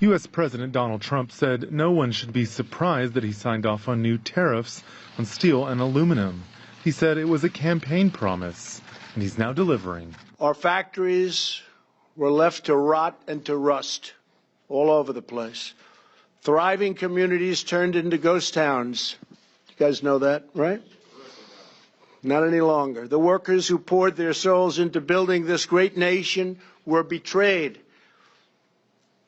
U.S. President Donald Trump said no one should be surprised that he signed off on new tariffs on steel and aluminum. He said it was a campaign promise, and he's now delivering. Our factories were left to rot and to rust all over the place. Thriving communities turned into ghost towns. You guys know that, right? Not any longer. The workers who poured their souls into building this great nation were betrayed.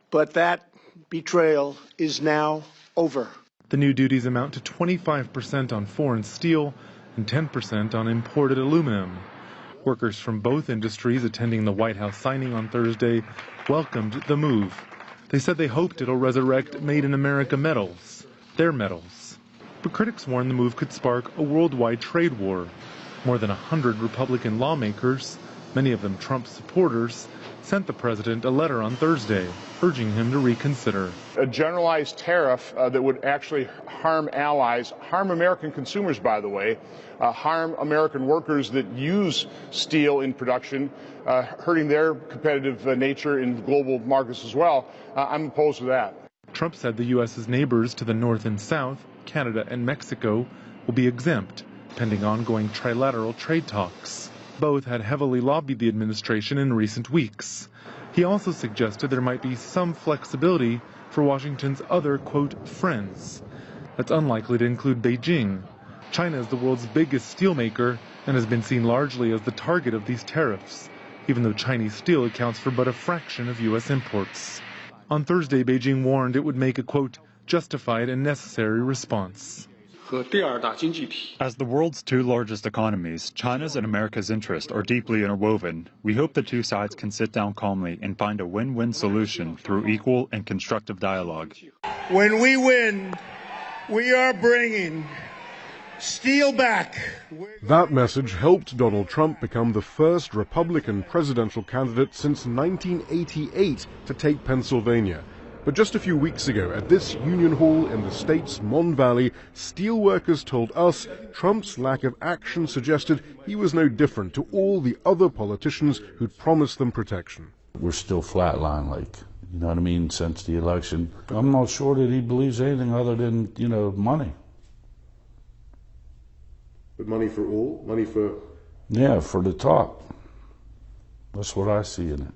But that betrayal is now over. The new duties amount to 25% on foreign steel and 10% on imported aluminum. Workers from both industries attending the White House signing on Thursday welcomed the move. They said they hoped it'll resurrect Made in America metals, their metals. But critics warn the move could spark a worldwide trade war. More than 100 Republican lawmakers, many of them Trump supporters, sent the president a letter on Thursday urging him to reconsider. A generalized tariff that would actually harm allies, harm American consumers, by the way, harm American workers that use steel in production, hurting their competitive nature in global markets as well. I'm opposed to that. Trump said the U.S.'s neighbors to the north and south, Canada and Mexico, will be exempt, pending ongoing trilateral trade talks. Both had heavily lobbied the administration in recent weeks. He also suggested there might be some flexibility for Washington's other, quote, friends. That's unlikely to include Beijing. China is the world's biggest steelmaker and has been seen largely as the target of these tariffs, even though Chinese steel accounts for but a fraction of U.S. imports. On Thursday, Beijing warned it would make a, quote, justified and necessary response. As the world's two largest economies, China's and America's interests are deeply interwoven. We hope the two sides can sit down calmly and find a win-win solution through equal and constructive dialogue. When we win, we are bringing steel back. That message helped Donald Trump become the first Republican presidential candidate since 1988 to take Pennsylvania. But just a few weeks ago, at this union hall in the state's Mon Valley, steelworkers told us Trump's lack of action suggested he was no different to all the other politicians who'd promised them protection. We're still flatlined, like, you know what I mean, since the election. I'm not sure that he believes anything other than, you know, money. But money for all? Money for... Yeah, for the top. That's what I see in it.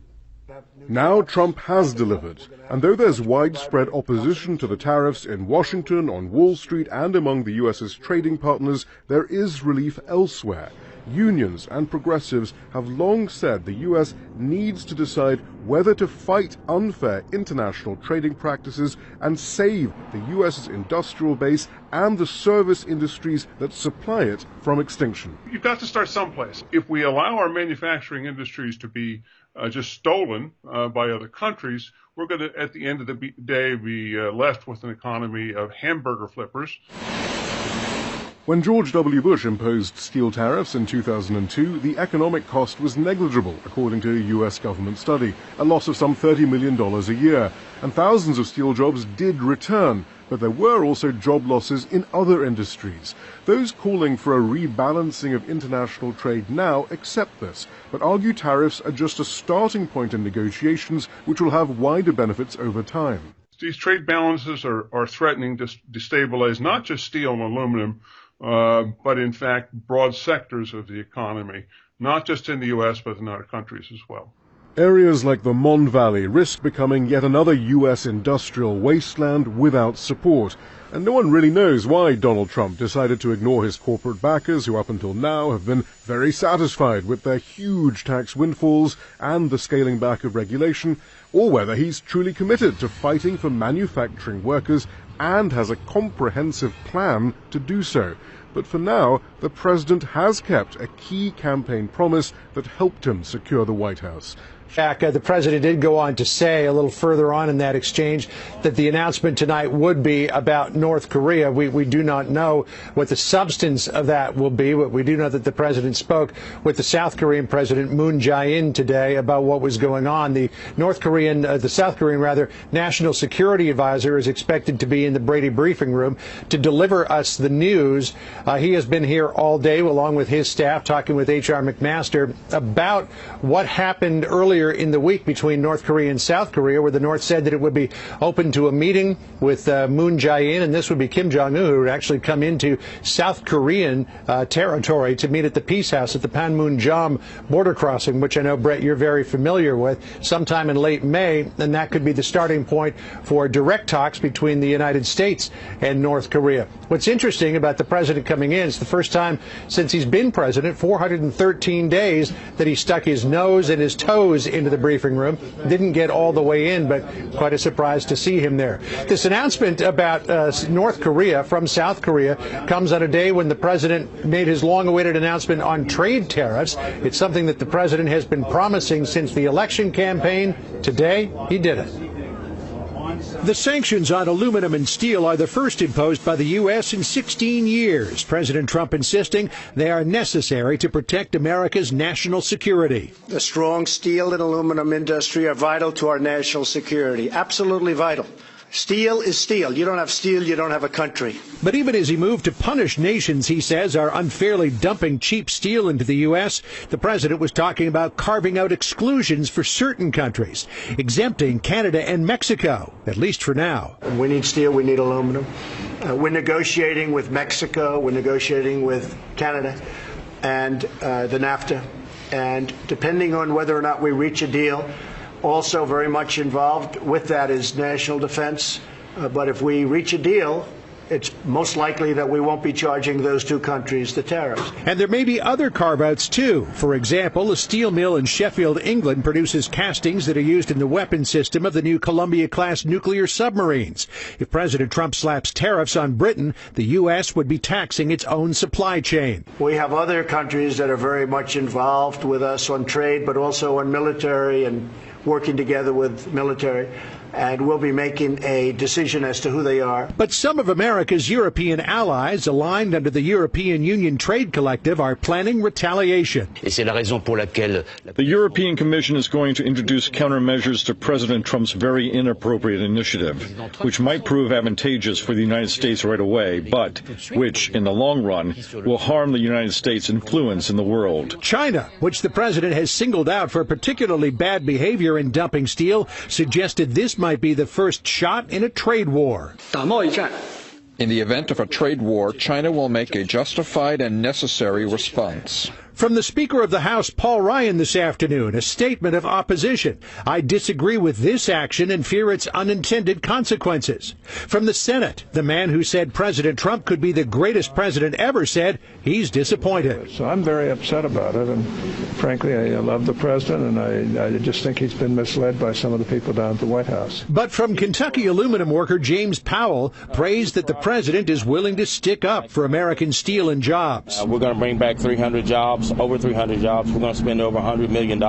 Now Trump has delivered, and though there's widespread opposition to the tariffs in Washington, on Wall Street, and among the U.S.'s trading partners, there is relief elsewhere. Unions and progressives have long said the U.S. needs to decide whether to fight unfair international trading practices and save the U.S.'s industrial base and the service industries that supply it from extinction. You've got to start someplace. If we allow our manufacturing industries to be just stolen by other countries, we're going to, at the end of the day, be left with an economy of hamburger flippers. When George W. Bush imposed steel tariffs in 2002, the economic cost was negligible, according to a U.S. government study, a loss of some $30 million a year. And thousands of steel jobs did return, but there were also job losses in other industries. Those calling for a rebalancing of international trade now accept this, but argue tariffs are just a starting point in negotiations which will have wider benefits over time. These trade balances are threatening to destabilize not just steel and aluminum, but in fact broad sectors of the economy, not just in the U.S., but in other countries as well. Areas like the Mon Valley risk becoming yet another U.S. industrial wasteland without support. And no one really knows why Donald Trump decided to ignore his corporate backers, who up until now have been very satisfied with their huge tax windfalls and the scaling back of regulation, or whether he's truly committed to fighting for manufacturing workers and has a comprehensive plan to do so. But for now, the president has kept a key campaign promise that helped him secure the White House. Jack, the president did go on to say a little further on in that exchange that the announcement tonight would be about North Korea. We do not know what the substance of that will be, but we do know that the president spoke with the South Korean President Moon Jae-in today about what was going on. The South Korean National Security Advisor is expected to be in the Brady briefing room to deliver us the news He has been here all day along with his staff talking with H.R. McMaster about what happened earlier in the week between North Korea and South Korea, where the North said that it would be open to a meeting with Moon Jae-in, and this would be Kim Jong-un, who would actually come into South Korean territory to meet at the Peace House at the Panmunjom border crossing, which I know, Brett, you're very familiar with, sometime in late May, and that could be the starting point for direct talks between the United States and North Korea. What's interesting about the president coming in, it's the first time since he's been president, 413 days, that he stuck his nose and his toes into the briefing room. Didn't get all the way in, but quite a surprise to see him there. This announcement about North Korea from South Korea comes on a day when the president made his long-awaited announcement on trade tariffs. It's something that the president has been promising since the election campaign. Today, he did it. The sanctions on aluminum and steel are the first imposed by the U.S. in 16 years. President Trump insisting they are necessary to protect America's national security. The strong steel and aluminum industry are vital to our national security. Absolutely vital. Steel is steel. You don't have steel, you don't have a country. But even as he moved to punish nations, he says, are unfairly dumping cheap steel into the U.S., the president was talking about carving out exclusions for certain countries, exempting Canada and Mexico, at least for now. We need steel, we need aluminum. We're negotiating with Mexico, we're negotiating with Canada and the NAFTA. And depending on whether or not we reach a deal, also very much involved with that is national defense. But if we reach a deal, it's most likely that we won't be charging those two countries the tariffs. And there may be other carve-outs, too. For example, a steel mill in Sheffield, England, produces castings that are used in the weapon system of the new Columbia-class nuclear submarines. If President Trump slaps tariffs on Britain, the U.S. would be taxing its own supply chain. We have other countries that are very much involved with us on trade, but also on military and working together with military. And we'll be making a decision as to who they are. But some of America's European allies, aligned under the European Union Trade Collective, are planning retaliation. The European Commission is going to introduce countermeasures to President Trump's very inappropriate initiative, which might prove advantageous for the United States right away, but which, in the long run, will harm the United States' influence in the world. China, which the president has singled out for particularly bad behavior in dumping steel, suggested this might be the first shot in a trade war. In the event of a trade war, China will make a justified and necessary response. From the Speaker of the House, Paul Ryan, this afternoon, a statement of opposition. I disagree with this action and fear its unintended consequences. From the Senate, the man who said President Trump could be the greatest president ever said he's disappointed. So I'm very upset about it, and frankly, I love the president, and I just think he's been misled by some of the people down at the White House. But from Kentucky aluminum worker James Powell, praised that the president is willing to stick up for American steel and jobs. We're going to bring back 300 jobs. Over 300 jobs. We're going to spend over $100 million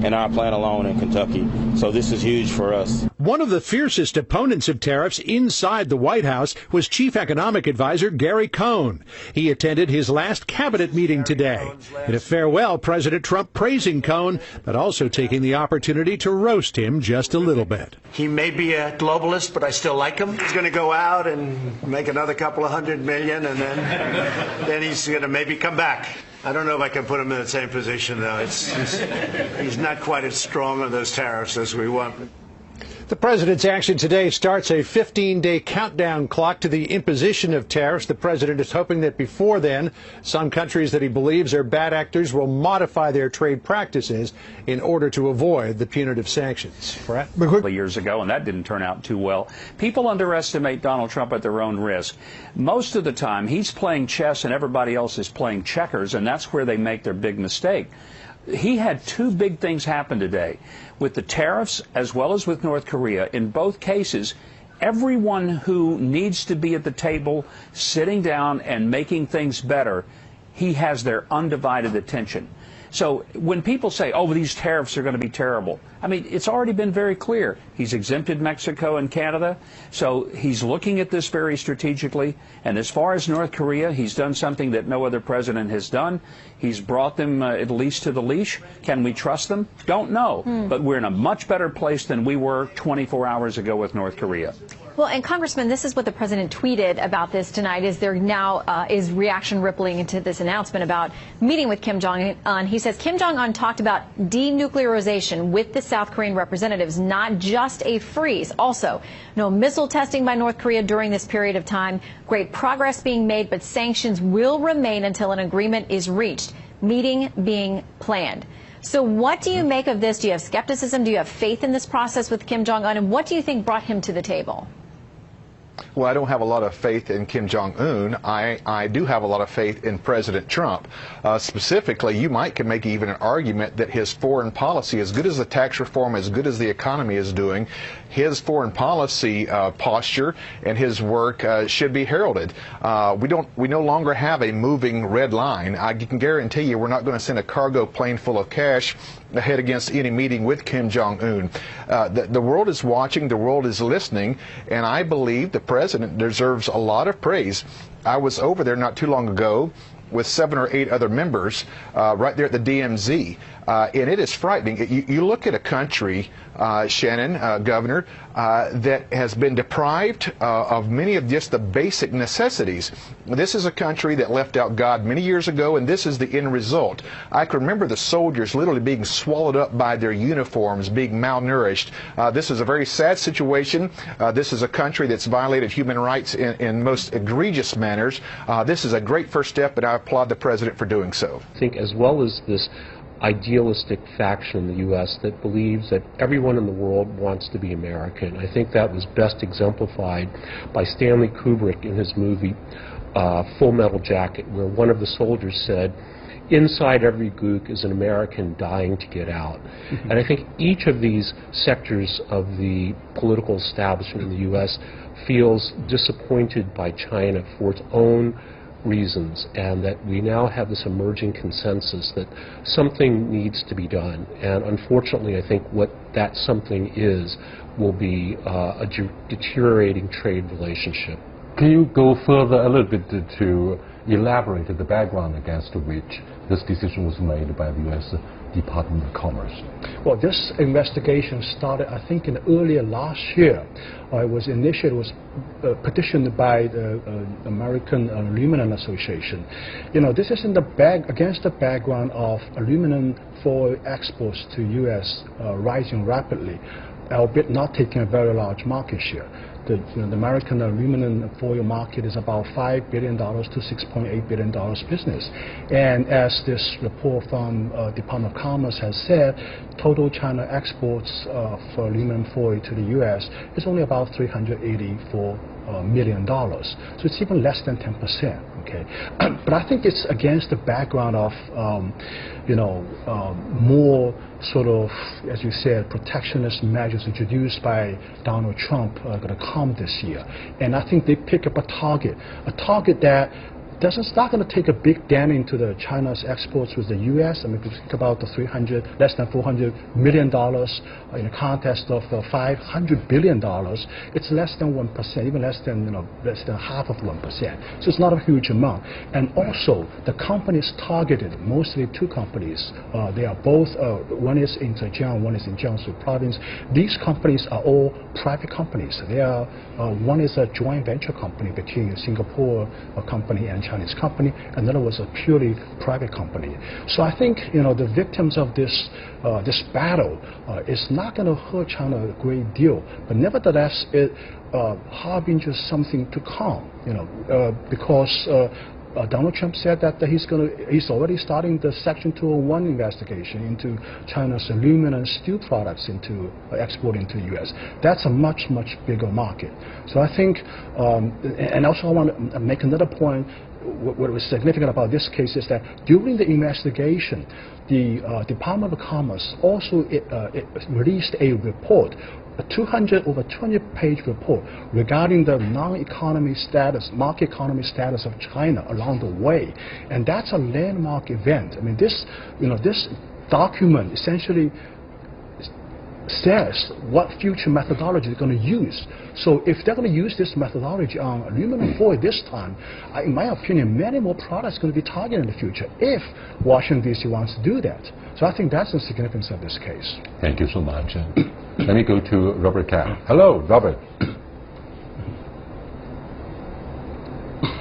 in our plant alone in Kentucky. So this is huge for us. One of the fiercest opponents of tariffs inside the White House was Chief Economic Advisor Gary Cohn. He attended his last cabinet meeting today. In a farewell, President Trump praising Cohn, but also taking the opportunity to roast him just a little bit. He may be a globalist, but I still like him. He's going to go out and make another couple of $100 million, and then he's going to maybe come back. I don't know if I can put him in the same position, though. He's not quite as strong on those tariffs as we want. The president's action today starts a 15-day countdown clock to the imposition of tariffs. The president is hoping that before then, some countries that he believes are bad actors will modify their trade practices in order to avoid the punitive sanctions. Brett? Years ago, and that didn't turn out too well. People underestimate Donald Trump at their own risk. Most of the time, he's playing chess and everybody else is playing checkers, and that's where they make their big mistake. He had two big things happen today. With the tariffs as well as with North Korea, in both cases, everyone who needs to be at the table, sitting down and making things better, he has their undivided attention. So when people say, oh, these tariffs are going to be terrible, I mean, it's already been very clear. He's exempted Mexico and Canada, so he's looking at this very strategically. And as far as North Korea, he's done something that no other president has done. He's brought them at least to the leash. Can we trust them? Don't know. But we're in a much better place than we were 24 hours ago with North Korea. Well, and Congressman, this is what the president tweeted about this tonight. Is there now is reaction rippling into this announcement about meeting with Kim Jong-un? He says Kim Jong-un talked about denuclearization with the South Korean representatives, not just a freeze. Also, no missile testing by North Korea during this period of time. Great progress being made, but sanctions will remain until an agreement is reached. Meeting being planned. So what do you make of this? Do you have skepticism? Do you have faith in this process with Kim Jong-un? And what do you think brought him to the table? Well, I don't have a lot of faith in Kim Jong-un. I do have a lot of faith in President Trump. Specifically, you could make even an argument that his foreign policy, as good as the tax reform, as good as the economy is doing, his foreign policy posture and his work should be heralded. We no longer have a moving red line. I can guarantee you we're not going to send a cargo plane full of cash ahead against any meeting with Kim Jong-un. The world is watching, the world is listening, and I believe the president deserves a lot of praise. I was over there not too long ago with 7 or 8 other members right there at the DMZ. And it is frightening. You look at a country, Shannon, Governor, that has been deprived of many of just the basic necessities. This is a country that left out God many years ago, and this is the end result. I can remember the soldiers literally being swallowed up by their uniforms, being malnourished. This is a very sad situation. This is a country that's violated human rights in most egregious manners. This is a great first step, and I applaud the president for doing so. I think as well as this idealistic faction in the U.S. that believes that everyone in the world wants to be American. I think that was best exemplified by Stanley Kubrick in his movie Full Metal Jacket, where one of the soldiers said, "Inside every gook is an American dying to get out." And I think each of these sectors of the political establishment in the U.S. feels disappointed by China for its own reasons, and that we now have this emerging consensus that something needs to be done. And unfortunately, I think what that something is will be a deteriorating trade relationship. Can you go further a little bit to elaborate the background against which this decision was made by the U.S. Department of Commerce? Well, this investigation started, I think, in earlier last year. It was petitioned by the American Aluminum Association. You know, this is against the background of aluminum foil exports to U.S. Rising rapidly, albeit not taking a very large market share. The American aluminum foil market is about $5 billion to $6.8 billion business. And as this report from Department of Commerce has said, total China exports for aluminum foil to the U.S. is only about $384 million. So it's even less than 10%. Okay, but I think it's against the background of, more sort of, as you said, protectionist measures introduced by Donald Trump going to come this year. And I think they pick up a target that it's not going to take a big dent into the China's exports with the U.S. I mean, if you think about the less than $400 million in a contest of $500 billion, it's less than 1%, even less than half of 1%. So it's not a huge amount. And also, the companies targeted, mostly 2 companies. They are both, one is in Zhejiang, one is in Jiangsu province. These companies are all private companies. They are, one is a joint venture company between a Singapore company and Chinese company, another was a purely private company. So I think the victims of this battle is not going to hurt China a great deal, but nevertheless it harbingers something to come. Because Donald Trump said that he's already starting the Section 201 investigation into China's aluminum and steel products into exporting to the U.S. That's a much, much bigger market. So I think, and also I want to make another point. What was significant about this case is that during the investigation, the Department of Commerce also released a report, over 200-page report regarding the non-economy status, market economy status of China along the way, and that's a landmark event. I mean, this document essentially says what future methodology they're going to use. So if they're going to use this methodology on aluminum foil this time, in my opinion, many more products are going to be targeted in the future if Washington, D.C. wants to do that. So I think that's the significance of this case. Thank you so much. Let me go to Robert Cap. Hello, Robert.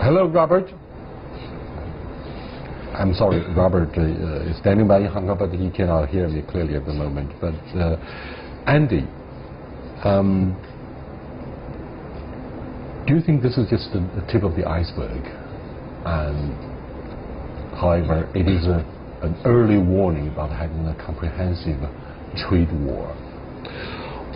Hello, Robert. I'm sorry, Robert is standing by in Hong Kong, but he cannot hear me clearly at the moment. But Andy, do you think this is just the tip of the iceberg? And however, it is an early warning about having a comprehensive trade war.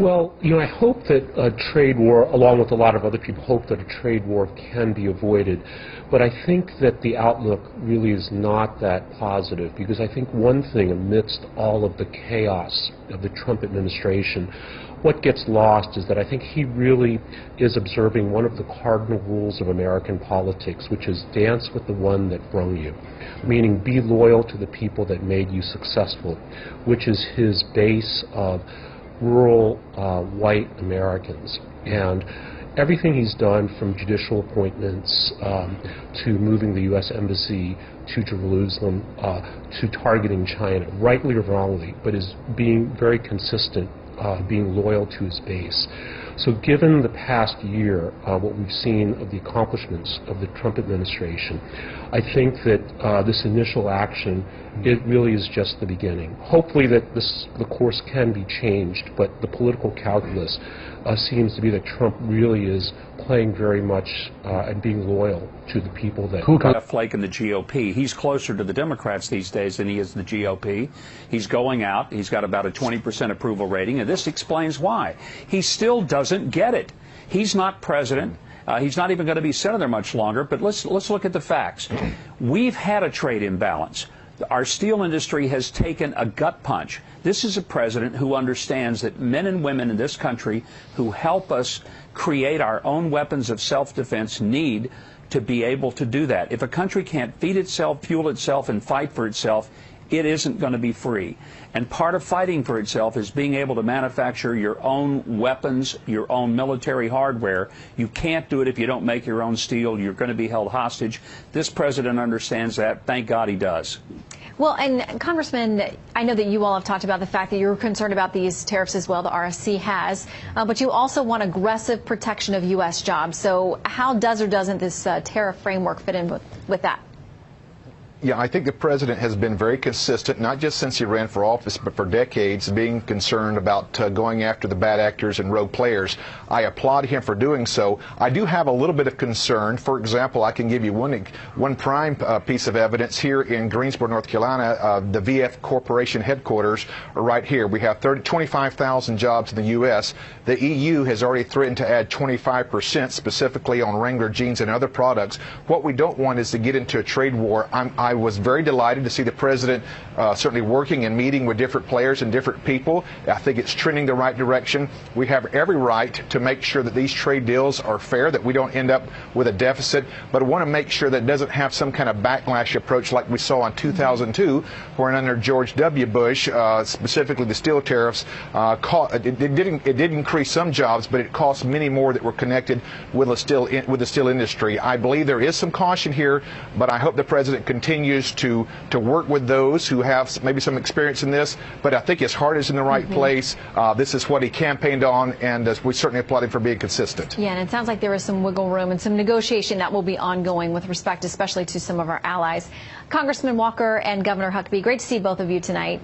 Well, I hope that a trade war, along with a lot of other people, hope that a trade war can be avoided. But I think that the outlook really is not that positive, because I think one thing amidst all of the chaos of the Trump administration, what gets lost is that I think he really is observing one of the cardinal rules of American politics, which is dance with the one that brung you, meaning be loyal to the people that made you successful, which is his base of rural white Americans. And everything he's done, from judicial appointments to moving the U.S. Embassy to Jerusalem to targeting China, rightly or wrongly, but is being very consistent, being loyal to his base. So given the past year, what we've seen of the accomplishments of the Trump administration, I think that this initial action, it really is just the beginning. Hopefully that the course can be changed, but the political calculus seems to be that Trump really is playing very much and being loyal to the people that... Who got a flake in the GOP? He's closer to the Democrats these days than he is the GOP. He's going out. He's got about a 20% approval rating, and this explains why. He still doesn't get it. He's not president. He's not even going to be senator much longer, but let's look at the facts. We've had a trade imbalance. Our steel industry has taken a gut punch. This is a president who understands that men and women in this country who help us create our own weapons of self-defense need to be able to do that. If a country can't feed itself, fuel itself, and fight for itself, it isn't going to be free. And part of fighting for itself is being able to manufacture your own weapons, your own military hardware. You can't do it if you don't make your own steel. You're going to be held hostage. This president understands that. Thank God he does. Well, and Congressman, I know that you all have talked about the fact that you're concerned about these tariffs as well, the RSC has, but you also want aggressive protection of U.S. jobs. So how does or doesn't this tariff framework fit in with that? Yeah, I think the president has been very consistent, not just since he ran for office, but for decades, being concerned about going after the bad actors and rogue players. I applaud him for doing so. I do have a little bit of concern. For example, I can give you one prime piece of evidence here in Greensboro, North Carolina. The VF Corporation headquarters are right here. We have 25,000 jobs in the U.S. The EU has already threatened to add 25%, specifically on Wrangler jeans and other products. What we don't want is to get into a trade war. I was very delighted to see the president certainly working and meeting with different players and different people. I think it's trending the right direction. We have every right to make sure that these trade deals are fair, that we don't end up with a deficit, but I want to make sure that it doesn't have some kind of backlash approach like we saw in 2002, when under George W. Bush, specifically the steel tariffs, it did increase some jobs, but it cost many more that were connected with the steel industry. I believe there is some caution here, but I hope the president continues to work with those who have maybe some experience in this, but I think his heart is in the right place. This is what he campaigned on, and we certainly applaud him for being consistent. Yeah, and it sounds like there is some wiggle room and some negotiation that will be ongoing with respect especially to some of our allies. Congressman Walker and Governor Huckabee, great to see both of you tonight.